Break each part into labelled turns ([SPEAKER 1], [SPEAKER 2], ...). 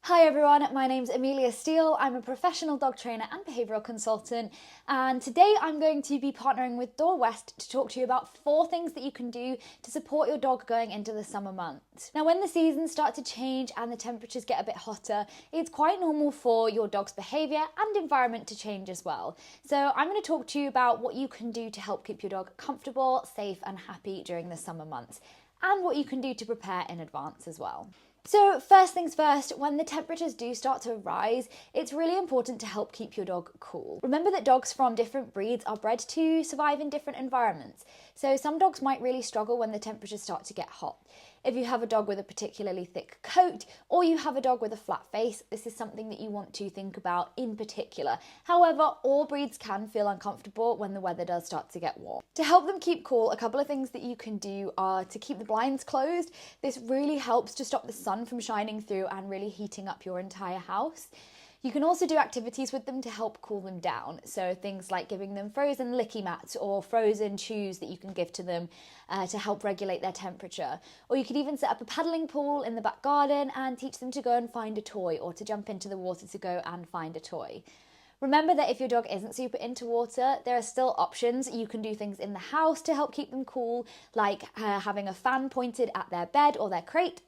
[SPEAKER 1] Hi everyone, my name's Amelia Steele. I'm a professional dog trainer and behavioural consultant, and today I'm going to be partnering with Dorwest to talk to you about 4 things that you can do to support your dog going into the summer months. Now, when the seasons start to change and the temperatures get a bit hotter, it's quite normal for your dog's behaviour and environment to change as well. So I'm going to talk to you about what you can do to help keep your dog comfortable, safe and happy during the summer months, and what you can do to prepare in advance as well. So first things first, when the temperatures do start to rise, it's really important to help keep your dog cool. Remember that dogs from different breeds are bred to survive in different environments. So some dogs might really struggle when the temperatures start to get hot. If you have a dog with a particularly thick coat or you have a dog with a flat face, this is something that you want to think about in particular. However, all breeds can feel uncomfortable when the weather does start to get warm. To help them keep cool, a couple of things that you can do are to keep the blinds closed. This really helps to stop the sun from shining through and really heating up your entire house. You can also do activities with them to help cool them down. So things like giving them frozen licky mats or frozen chews that you can give to them to help regulate their temperature. Or you could even set up a paddling pool in the back garden and teach them to go and find a toy, or to jump into the water to go and find a toy. Remember that if your dog isn't super into water, there are still options. You can do things in the house to help keep them cool, like having a fan pointed at their bed or their crate.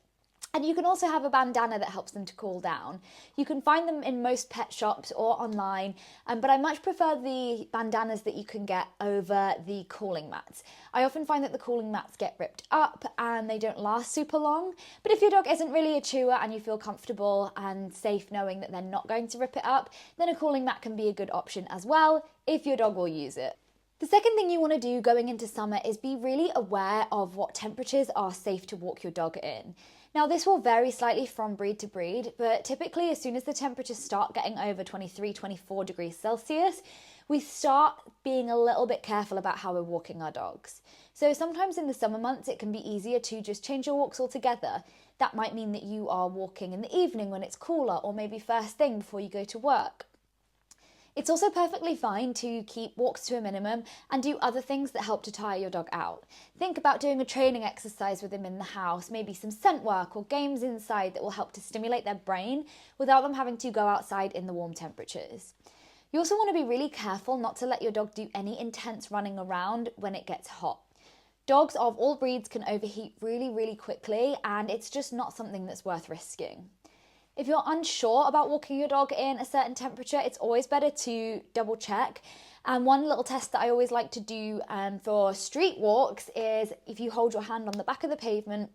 [SPEAKER 1] And you can also have a bandana that helps them to cool down. You can find them in most pet shops or online, but I much prefer the bandanas that you can get over the cooling mats. I often find that the cooling mats get ripped up and they don't last super long, but if your dog isn't really a chewer and you feel comfortable and safe knowing that they're not going to rip it up, then a cooling mat can be a good option as well if your dog will use it. The second thing you want to do going into summer is be really aware of what temperatures are safe to walk your dog in. Now, this will vary slightly from breed to breed, but typically as soon as the temperatures start getting over 23, 24 degrees Celsius, we start being a little bit careful about how we're walking our dogs. So sometimes in the summer months, it can be easier to just change your walks altogether. That might mean that you are walking in the evening when it's cooler, or maybe first thing before you go to work. It's also perfectly fine to keep walks to a minimum and do other things that help to tire your dog out. Think about doing a training exercise with them in the house, maybe some scent work or games inside that will help to stimulate their brain without them having to go outside in the warm temperatures. You also want to be really careful not to let your dog do any intense running around when it gets hot. Dogs of all breeds can overheat really, really quickly, and it's just not something that's worth risking. If you're unsure about walking your dog in a certain temperature, it's always better to double check. And one little test that I always like to do for street walks is if you hold your hand on the back of the pavement,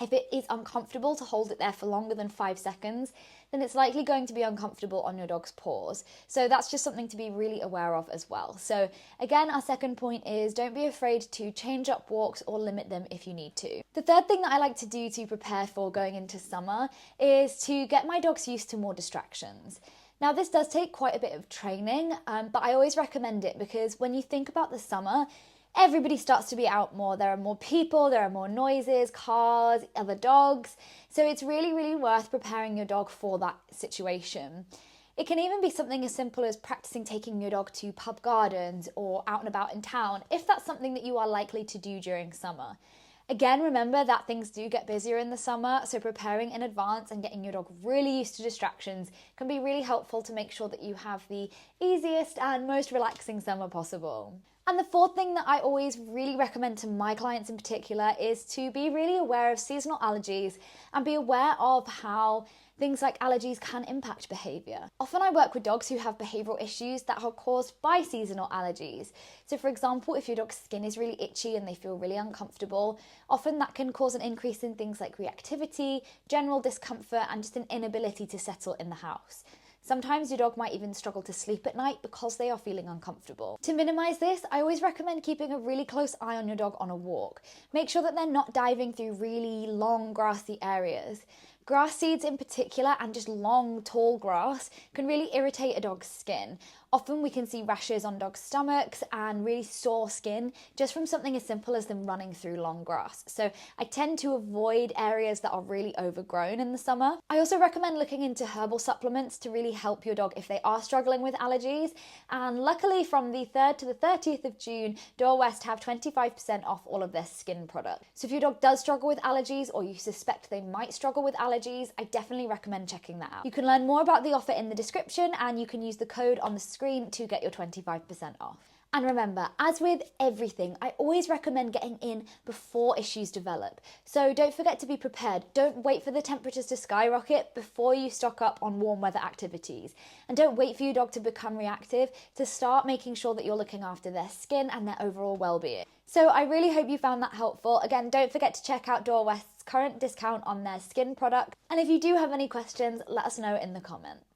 [SPEAKER 1] if it is uncomfortable to hold it there for longer than 5 seconds, then it's likely going to be uncomfortable on your dog's paws. So that's just something to be really aware of as well. So again, our second point is don't be afraid to change up walks or limit them if you need to. The third thing that I like to do to prepare for going into summer is to get my dogs used to more distractions. Now, this does take quite a bit of training, but I always recommend it because when you think about the summer, everybody starts to be out more. There are more people, there are more noises, cars, other dogs. So it's really, really worth preparing your dog for that situation. It can even be something as simple as practicing taking your dog to pub gardens or out and about in town, if that's something that you are likely to do during summer. Again, remember that things do get busier in the summer, so preparing in advance and getting your dog really used to distractions can be really helpful to make sure that you have the easiest and most relaxing summer possible. And the fourth thing that I always really recommend to my clients in particular is to be really aware of seasonal allergies and be aware of how things like allergies can impact behaviour. Often I work with dogs who have behavioural issues that are caused by seasonal allergies. So for example, if your dog's skin is really itchy and they feel really uncomfortable, often that can cause an increase in things like reactivity, general discomfort and just an inability to settle in the house. Sometimes your dog might even struggle to sleep at night because they are feeling uncomfortable. To minimise this, I always recommend keeping a really close eye on your dog on a walk. Make sure that they're not diving through really long grassy areas. Grass seeds in particular and just long, tall grass can really irritate a dog's skin. Often we can see rashes on dogs' stomachs and really sore skin just from something as simple as them running through long grass. So I tend to avoid areas that are really overgrown in the summer. I also recommend looking into herbal supplements to really help your dog if they are struggling with allergies. And luckily from the 3rd to the 30th of June, Dorwest have 25% off all of their skin products. So if your dog does struggle with allergies or you suspect they might struggle with allergies, I definitely recommend checking that out. You can learn more about the offer in the description and you can use the code on the screen to get your 25% off. And remember, as with everything, I always recommend getting in before issues develop. So don't forget to be prepared. Don't wait for the temperatures to skyrocket before you stock up on warm weather activities. And don't wait for your dog to become reactive to start making sure that you're looking after their skin and their overall well-being. So I really hope you found that helpful. Again, don't forget to check out Dorwest's current discount on their skin product. And if you do have any questions, let us know in the comments.